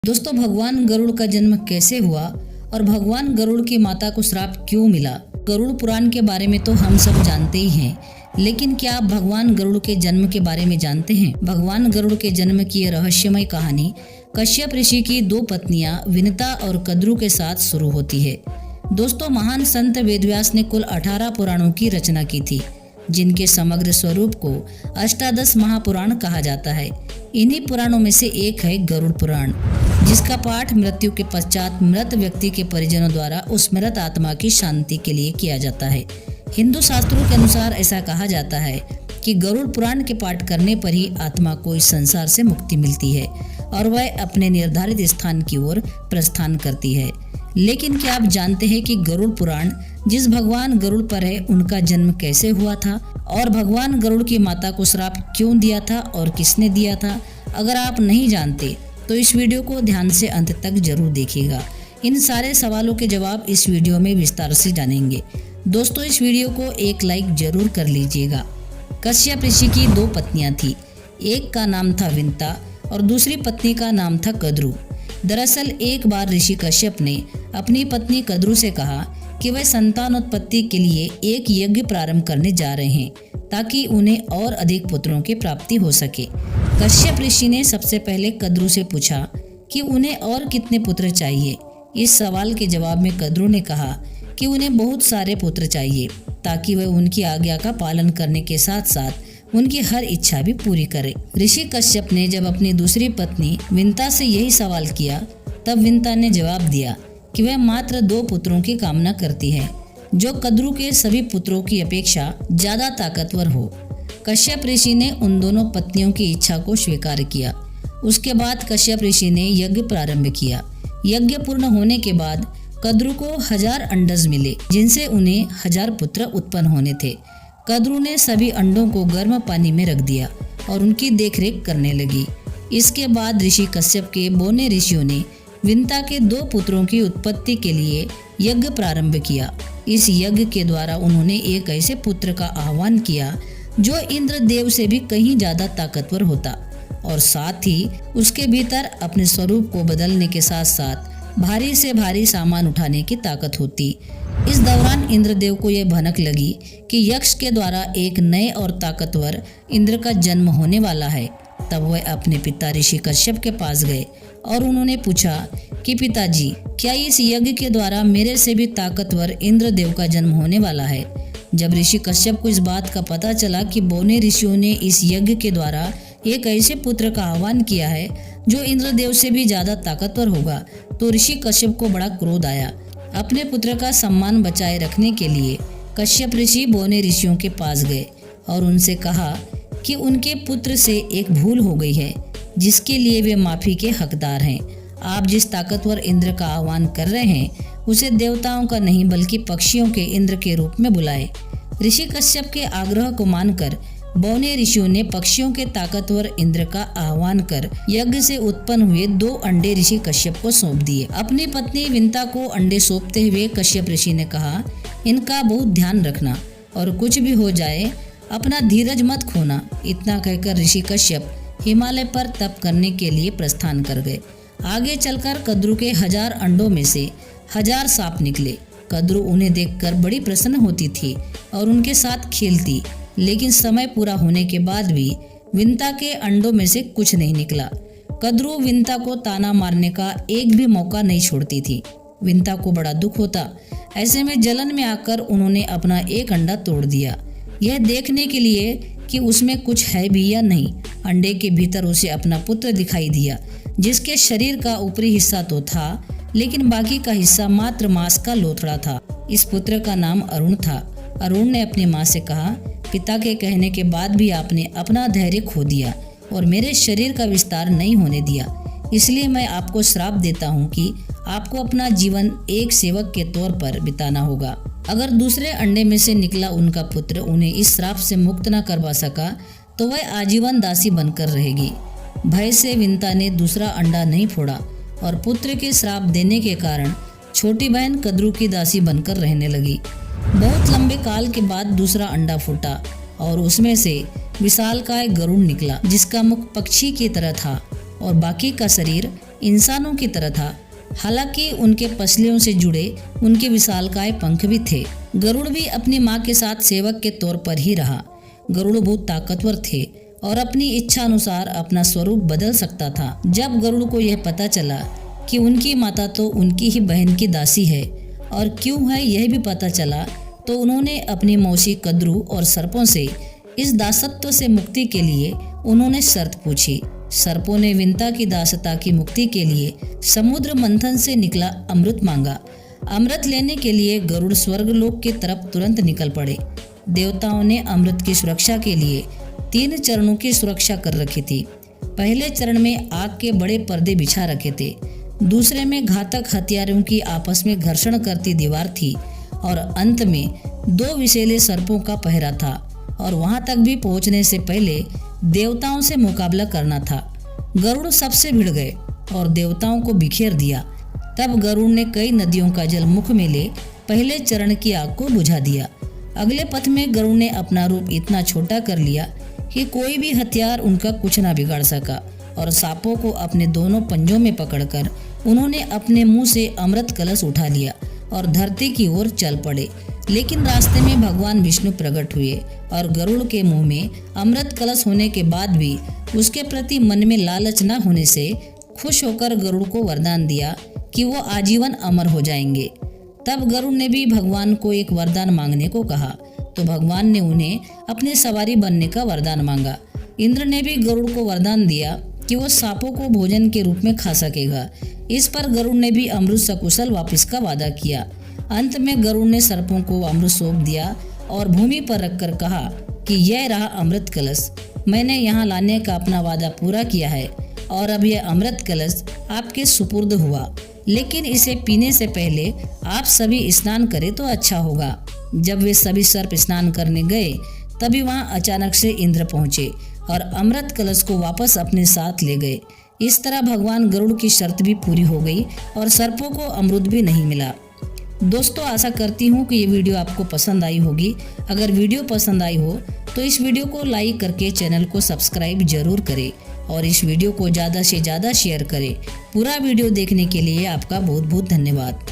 दोस्तों, भगवान गरुड़ का जन्म कैसे हुआ और भगवान गरुड़ की माता को श्राप क्यों मिला? गरुड़ पुराण के बारे में तो हम सब जानते ही हैं, लेकिन क्या आप भगवान गरुड़ के जन्म के बारे में जानते हैं? भगवान गरुड़ के जन्म की यह रहस्यमय कहानी कश्यप ऋषि की दो पत्नियां विनता और कद्रु के साथ शुरू होती है। दोस्तों, महान संत वेदव्यास ने कुल 18 पुराणों की रचना की थी, जिनके समग्र स्वरूप को अष्टादश महापुराण कहा जाता है। इन्हीं पुराणों में से एक है गरुड़ पुराण, जिसका पाठ मृत्यु के पश्चात मृत व्यक्ति के परिजनों द्वारा उस मृत आत्मा की शांति के लिए किया जाता है। हिंदू शास्त्रों के अनुसार ऐसा कहा जाता है कि गरुड़ पुराण के पाठ करने पर ही आत्मा को इस संसार से मुक्ति मिलती है और वह अपने निर्धारित स्थान की ओर प्रस्थान करती है। लेकिन क्या आप जानते हैं कि गरुड़ पुराण जिस भगवान गरुड़ पर है, उनका जन्म कैसे हुआ था और भगवान गरुड़ की माता को श्राप क्यों दिया था और किसने दिया था? अगर आप नहीं जानते तो इस वीडियो को ध्यान से अंत तक जरूर देखिएगा। इन सारे सवालों के जवाब इस वीडियो में विस्तार से जानेंगे। दोस्तों, इस वीडियो को एक लाइक जरूर कर लीजिएगा। कश्यप ऋषि की दो पत्नियां थी, एक का नाम था विनता और दूसरी पत्नी का नाम था कद्रु। दरअसल एक बार ऋषि कश्यप ने अपनी पत्नी कद्रु से कहा कि वह संतानोत्पत्ति के लिए एक यज्ञ प्रारंभ करने जा रहे हैं, ताकि उन्हें और अधिक पुत्रों की प्राप्ति हो सके। कश्यप ऋषि ने सबसे पहले कद्रु से पूछा कि उन्हें और कितने पुत्र चाहिए। इस सवाल के जवाब में कद्रु ने कहा कि उन्हें बहुत सारे पुत्र चाहिए, ताकि वह उनकी आज्ञा का पालन करने के साथ साथ उनकी हर इच्छा भी पूरी करे। ऋषि कश्यप ने जब अपनी दूसरी पत्नी विनता से यही सवाल किया, तब विनता ने जवाब दिया कि वह मात्र 2 पुत्रों की कामना करती है, जो कद्रु के सभी पुत्रों की अपेक्षा ज्यादा ताकतवर हो। कश्यप ऋषि ने उन दोनों पत्नियों की इच्छा को स्वीकार किया। उसके बाद कश्यप ऋषि ने यज्ञ प्रारंभ किया। यज्ञ पूर्ण होने के बाद कद्रु को 1000 अंडज मिले, जिनसे उन्हें 1000 पुत्र उत्पन्न होने थे। कद्रु ने सभी अंडों को गर्म पानी में रख दिया और उनकी देखरेख करने लगी। इसके बाद ऋषि कश्यप के बोने ऋषियों ने विनता के 2 पुत्रों की उत्पत्ति के लिए यज्ञ प्रारंभ किया। इस यज्ञ के द्वारा उन्होंने एक ऐसे पुत्र का आह्वान किया जो इंद्र देव से भी कहीं ज्यादा ताकतवर होता और साथ ही उसके भीतर अपने स्वरूप को बदलने के साथ साथ भारी से भारी सामान उठाने की ताकत होती। इस दौरान इंद्रदेव को यह भनक लगी कि यक्ष के द्वारा एक नए और ताकतवर इंद्र का जन्म होने वाला है। तब वह अपने पिता ऋषि कश्यप के पास गए और उन्होंने पूछा कि पिताजी, क्या इस यज्ञ के द्वारा मेरे से भी ताकतवर इंद्रदेव का जन्म होने वाला है? जब ऋषि कश्यप को इस बात का पता चला कि बोने ऋषियों ने इस यज्ञ के द्वारा एक ऐसे पुत्र का आह्वान किया है जो इंद्रदेव से भी ज्यादा ताकतवर होगा, तो ऋषि कश्यप को बड़ा क्रोध आया। अपने पुत्र का सम्मान बचाए रखने के लिए कश्यप ऋषि बोने ऋषियों के पास गए और उनसे कहा कि उनके पुत्र से एक भूल हो गई है, जिसके लिए वे माफी के हकदार हैं। आप जिस ताकतवर इंद्र का आह्वान कर रहे हैं, उसे देवताओं का नहीं बल्कि पक्षियों के इंद्र के रूप में बुलाए। ऋषि कश्यप के आग्रह को मानकर बौने ऋषियों ने पक्षियों के ताकतवर इंद्र का आह्वान कर यज्ञ से उत्पन्न हुए 2 अंडे ऋषि कश्यप को सौंप दिए। अपनी पत्नी विनता को अंडे सौंपते हुए कश्यप ऋषि ने कहा, इनका बहुत ध्यान रखना और कुछ भी हो जाए अपना धीरज मत खोना। इतना कहकर ऋषि कश्यप हिमालय पर तप करने के लिए प्रस्थान कर गए। आगे चलकर कद्रु के 1000 अंडों में से 1000 सांप निकले। कद्रु उन्हें देखकर बड़ी प्रसन्न होती थी और उनके साथ खेलती, लेकिन समय पूरा होने के बाद भी विनता के अंडों में से कुछ नहीं निकला। कद्रु विनता को ताना मारने का एक भी मौका नहीं छोड़ती थी। विनता को बड़ा दुख होता। ऐसे में जलन में आकर उन्होंने अपना एक अंडा तोड़ दिया, यह देखने के लिए कि उसमें कुछ है भी या नहीं। अंडे के भीतर उसे अपना पुत्र दिखाई दिया, जिसके शरीर का ऊपरी हिस्सा तो था, लेकिन बाकी का हिस्सा मात्र मांस का लोथड़ा था। इस पुत्र का नाम अरुण था। अरुण ने अपनी माँ से कहा, पिता के कहने के बाद भी आपने अपना धैर्य खो दिया और मेरे शरीर का विस्तार नहीं होने दिया, इसलिए मैं आपको श्राप देता हूँ कि आपको अपना जीवन एक सेवक के तौर पर बिताना होगा। अगर दूसरे अंडे में से निकला उनका पुत्र उन्हें इस श्राप से मुक्त न करवा सका, तो वह आजीवन दासी बनकर रहेगी। भय से विनता ने दूसरा अंडा नहीं फोड़ा और पुत्र के श्राप देने के कारण छोटी बहन कद्रु की दासी बनकर रहने लगी। बहुत लंबे काल के बाद दूसरा अंडा फूटा और उसमें से विशालकाय गरुड़ निकला, जिसका मुख पक्षी की तरह था और बाकी का शरीर इंसानों की तरह था। हालांकि उनके पसलियों से जुड़े उनके विशालकाय पंख भी थे। गरुड़ भी अपनी माँ के साथ सेवक के तौर पर ही रहा। गरुड़ बहुत ताकतवर थे और अपनी इच्छा अनुसार अपना स्वरूप बदल सकता था। जब गरुड़ को यह पता चला कि उनकी माता तो उनकी ही बहन की दासी है और क्यों है यह भी पता चला, तो उन्होंने अपनी मौसी कद्रू और सर्पों से इस दासत्व से मुक्ति के लिए उन्होंने शर्त पूछी। सर्पों ने विंता की दासता की मुक्ति के लिए समुद्र मंथन से निकला अमृत मांगा। अमृत लेने के लिए गरुड़ स्वर्गलोक की तरफ तुरंत निकल पड़े। देवताओं ने अमृत की सुरक्षा के लिए 3 चरणों की सुरक्षा कर रखी थी। पहले चरण में आग के बड़े पर्दे बिछा रखे थे, दूसरे में घातक हथियारों की आपस में घर्षण करती दीवार थी और अंत में 2 विषैले सर्पों का पहरा था और वहां तक भी पहुंचने से पहले देवताओं से मुकाबला करना था। गरुड़ सबसे भिड़ गए और देवताओं को बिखेर दिया। तब गरुड़ ने कई नदियों का जल मुख में ले पहले चरण की आग को बुझा दिया। अगले पथ में गरुड़ ने अपना रूप इतना छोटा कर लिया कि कोई भी हथियार उनका कुछ ना बिगाड़ सका और सांपों को अपने दोनों पंजों में पकड़कर उन्होंने अपने मुंह से अमृत कलश उठा लिया और धरती की ओर चल पड़े। लेकिन रास्ते में भगवान विष्णु प्रकट हुए और गरुड़ के मुंह में अमृत कलश होने के बाद भी उसके प्रति मन में लालच न होने से खुश होकर गरुड़ को वरदान दिया कि वो आजीवन अमर हो जाएंगे। तब गरुड़ ने भी भगवान को एक वरदान मांगने को कहा, तो भगवान ने उन्हें अपनी सवारी बनने का वरदान मांगा। इंद्र ने भी गरुड़ को वरदान दिया कि वो सांपों को भोजन के रूप में खा सकेगा। इस पर गरुड़ ने भी अमृत सकुशल वापस का वादा किया। अंत में गरुड़ ने सर्पों को अमृत सौंप दिया और भूमि पर रखकर कहा कि यह रहा अमृत कलश, मैंने यहाँ लाने का अपना वादा पूरा किया है और अब यह अमृत कलश आपके सुपुर्द हुआ, लेकिन इसे पीने से पहले आप सभी स्नान करें तो अच्छा होगा। जब वे सभी सर्प स्नान करने गए तभी वहां अचानक से इंद्र पहुंचे और अमृत कलश को वापस अपने साथ ले गए। इस तरह भगवान गरुड़ की शर्त भी पूरी हो गई और सर्पों को अमृत भी नहीं मिला। दोस्तों, आशा करती हूँ कि ये वीडियो आपको पसंद आई होगी। अगर वीडियो पसंद आई हो तो इस वीडियो को लाइक करके चैनल को सब्सक्राइब जरूर करें और इस वीडियो को ज़्यादा से ज़्यादा शेयर करें। पूरा वीडियो देखने के लिए आपका बहुत बहुत धन्यवाद।